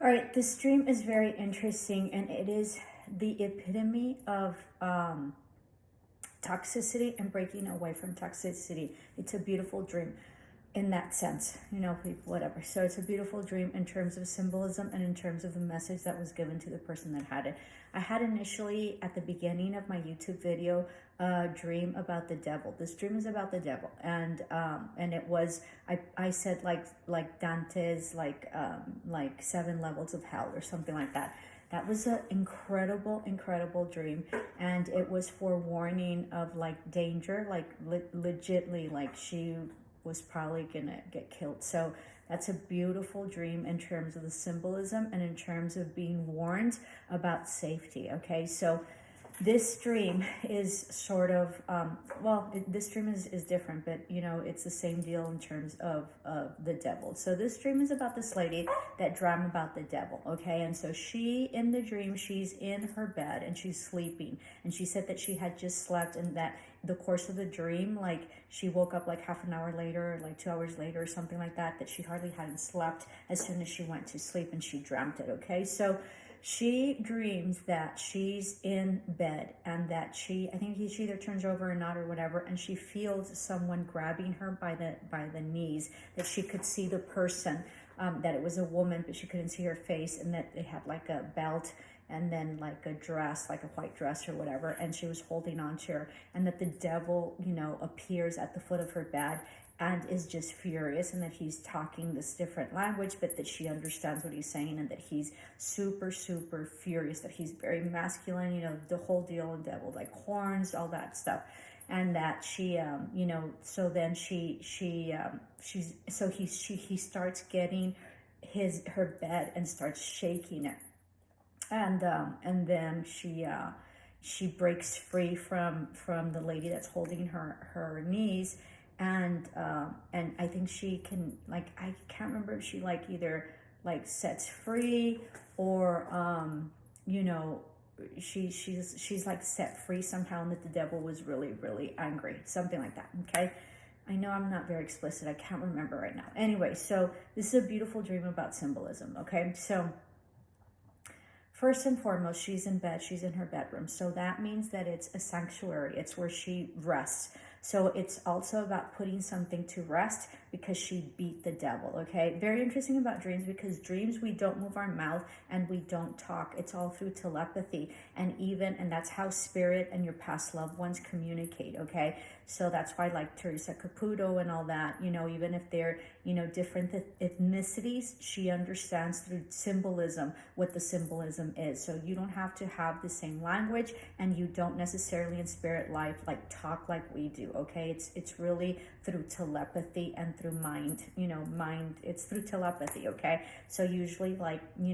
right, this dream is very interesting, and it is the epitome of toxicity and breaking away from toxicity. It's a beautiful dream in that sense, people, whatever. So it's a beautiful dream in terms of symbolism and in terms of the message that was given to the person that had it. I had initially at the beginning of my YouTube video a dream about the devil. This dream is about the devil, and it was I said like Dante's like 7 levels of hell or something like that. That was an incredible dream, and it was forewarning of like danger, like legitly, like she was probably gonna get killed. So that's a beautiful dream in terms of the symbolism and in terms of being warned about safety. Okay, so this dream is sort of this dream is different, but it's the same deal in terms of the devil. So this dream is about this lady that dreamt about the devil. Okay, and so she, in the dream, she's in her bed and she's sleeping, and she said that she had just slept, and that the course of the dream, like she woke up like half an hour later, or like 2 hours later or something like that, that she hardly hadn't slept as soon as she went to sleep, and she dreamt it. Okay, so she dreams that she's in bed, and that I think she either turns over or not or whatever, and she feels someone grabbing her by the knees, that she could see the person, that it was a woman, but she couldn't see her face, and that they had like a belt and then like a dress, like a white dress or whatever, and she was holding on to her, and that the devil, appears at the foot of her bed and is just furious, and that he's talking this different language, but that she understands what he's saying, and that he's super furious, that he's very masculine, the whole deal, and devil, like horns, all that stuff. And that she so then he starts getting her bed and starts shaking it, and then she breaks free from the lady that's holding her knees, and I think she can, like, I can't remember if she like either like sets free or she's like set free somehow, and that the devil was really angry, something like that. Okay, I know I'm not very explicit, I can't remember right now. Anyway, so this is a beautiful dream about symbolism. Okay, so first and foremost, she's in bed, she's in her bedroom. So that means that it's a sanctuary. It's where she rests. So it's also about putting something to rest, because she beat the devil. Okay, very interesting about dreams, because dreams, we don't move our mouth and we don't talk. It's all through telepathy, and that's how spirit and your past loved ones communicate. Okay, so that's why, like Teresa Caputo and all that, even if they're different ethnicities, she understands through symbolism what the symbolism is. So you don't have to have the same language, and you don't necessarily in spirit life like talk like we do. Okay, it's really through telepathy and through mind, it's through telepathy. Okay, so usually, like, you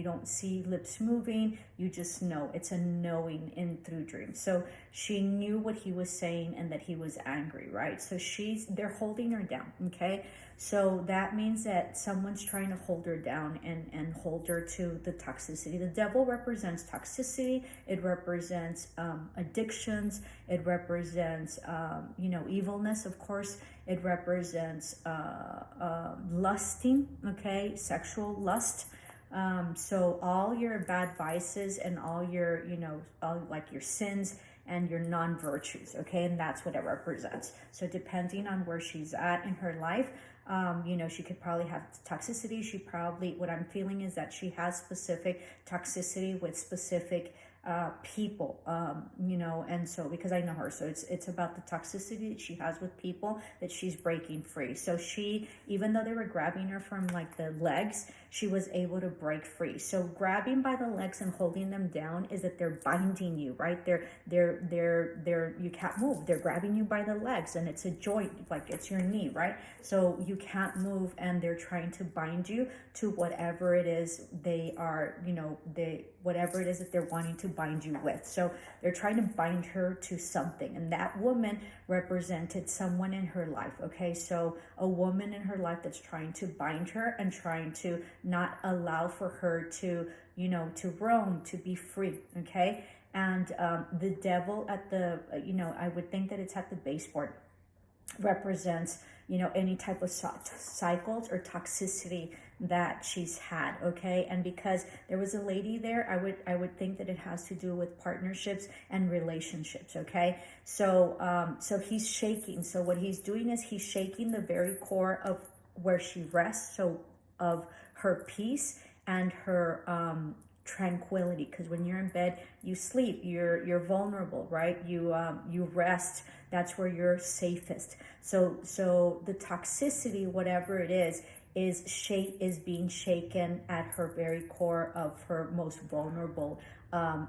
don't see lips moving, you just know. It's a knowing in through dreams. So she knew what he was saying, and that he was angry, right? So they're holding her down. Okay, so that means that someone's trying to hold her down and hold her to the toxicity. The devil represents toxicity. It represents addictions. It represents, evilness, of course. It represents lusting, okay, sexual lust. So all your bad vices and all your, all like your sins and your non-virtues, okay, and that's what it represents. So depending on where she's at in her life, she could probably have toxicity. What I'm feeling is that she has specific toxicity with specific people, and so, because I know her, so it's about the toxicity that she has with people that she's breaking free. So even though they were grabbing her from like the legs, she was able to break free. So grabbing by the legs and holding them down is that they're binding you, right? You can't move. They're grabbing you by the legs, and it's a joint, like it's your knee, right? So you can't move, and they're trying to bind you to whatever it is they are, whatever it is that they're wanting to bind you with. So they're trying to bind her to something, and that woman represented someone in her life. Okay, so a woman in her life that's trying to bind her and trying to not allow for her to to roam, to be free. Okay, and the devil at the I would think that it's at the baseboard, represents any type of cycles or toxicity that she's had, okay? And because there was a lady there, I would think that it has to do with partnerships and relationships, okay? So he's shaking. So what he's doing is he's shaking the very core of where she rests, so of her peace and her tranquility, because when you're in bed you sleep, you're vulnerable, right? You rest. That's where you're safest. So the toxicity, whatever it is being shaken at her very core of her most vulnerable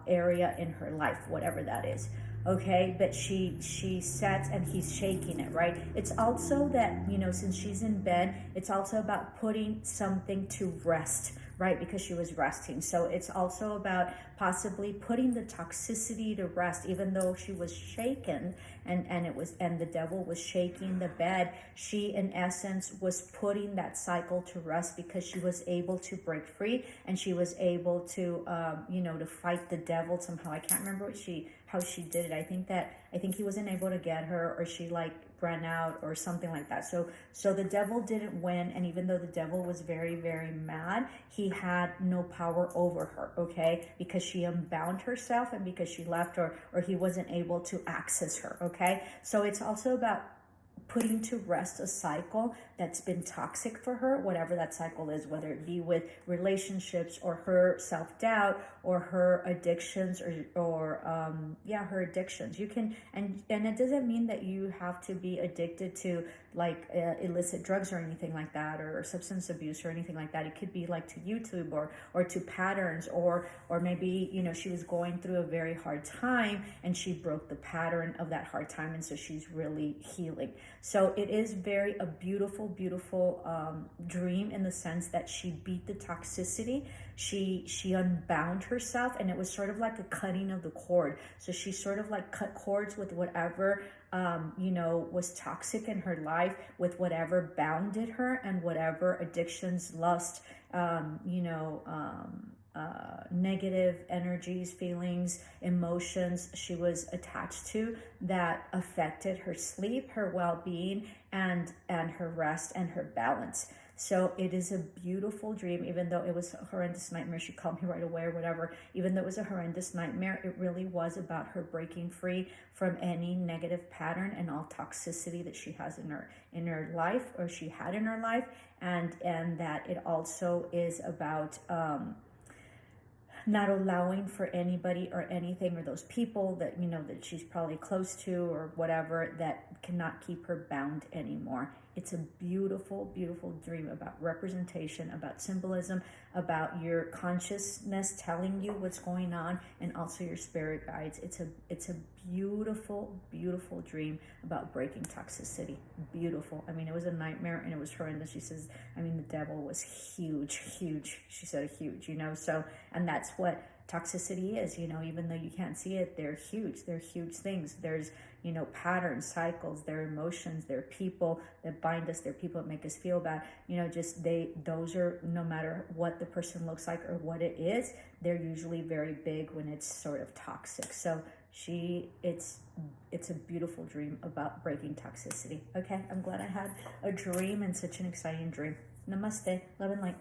area in her life, whatever that is. Okay, but she sets and he's shaking it, right? It's also that, since she's in bed, it's also about putting something to rest, right? Because she was resting. So it's also about possibly putting the toxicity to rest, even though she was shaken and the devil was shaking the bed. She, in essence, was putting that cycle to rest because she was able to break free, and she was able to, to fight the devil somehow. I can't remember how she did it. I think he wasn't able to get her, or she ran out or something like that. So the devil didn't win, and even though the devil was very, very mad, he had no power over her, okay? Because she unbound herself and because she left, or he wasn't able to access her, okay? So it's also about putting to rest a cycle that's been toxic for her, whatever that cycle is, whether it be with relationships or her self-doubt or her addictions or her addictions. You can, and it doesn't mean that you have to be addicted to illicit drugs or anything like that, or substance abuse or anything like that. It could be to YouTube or to patterns, or maybe, she was going through a very hard time and she broke the pattern of that hard time, and so she's really healing. So it is a beautiful dream, in the sense that she beat the toxicity. She unbound herself, and it was sort of like a cutting of the cord. So she sort of cut cords with whatever was toxic in her life, with whatever bounded her, and whatever addictions, lust, negative energies, feelings, emotions she was attached to that affected her sleep, her well-being, and her rest and her balance. So it is a beautiful dream, even though it was a horrendous nightmare. She called me right away or whatever. Even though it was a horrendous nightmare, it really was about her breaking free from any negative pattern and all toxicity that she has in her life, or she had in her life, and that it also is about not allowing for anybody or anything, or those people that that she's probably close to or whatever, that cannot keep her bound anymore. It's a beautiful dream about representation, about symbolism, about your consciousness telling you what's going on, and also your spirit guides. It's a beautiful dream about breaking toxicity. Beautiful. I mean, it was a nightmare and it was horrendous. She says, the devil was huge. She said huge, so, and that's what toxicity is, even though you can't see it, they're huge things. There's, patterns, cycles, their emotions, their people that bind us, their people that make us feel bad, those are, no matter what the person looks like or what it is, they're usually very big when it's sort of toxic. So it's a beautiful dream about breaking toxicity. Okay, I'm glad I had a dream, and such an exciting dream. Namaste, love and light.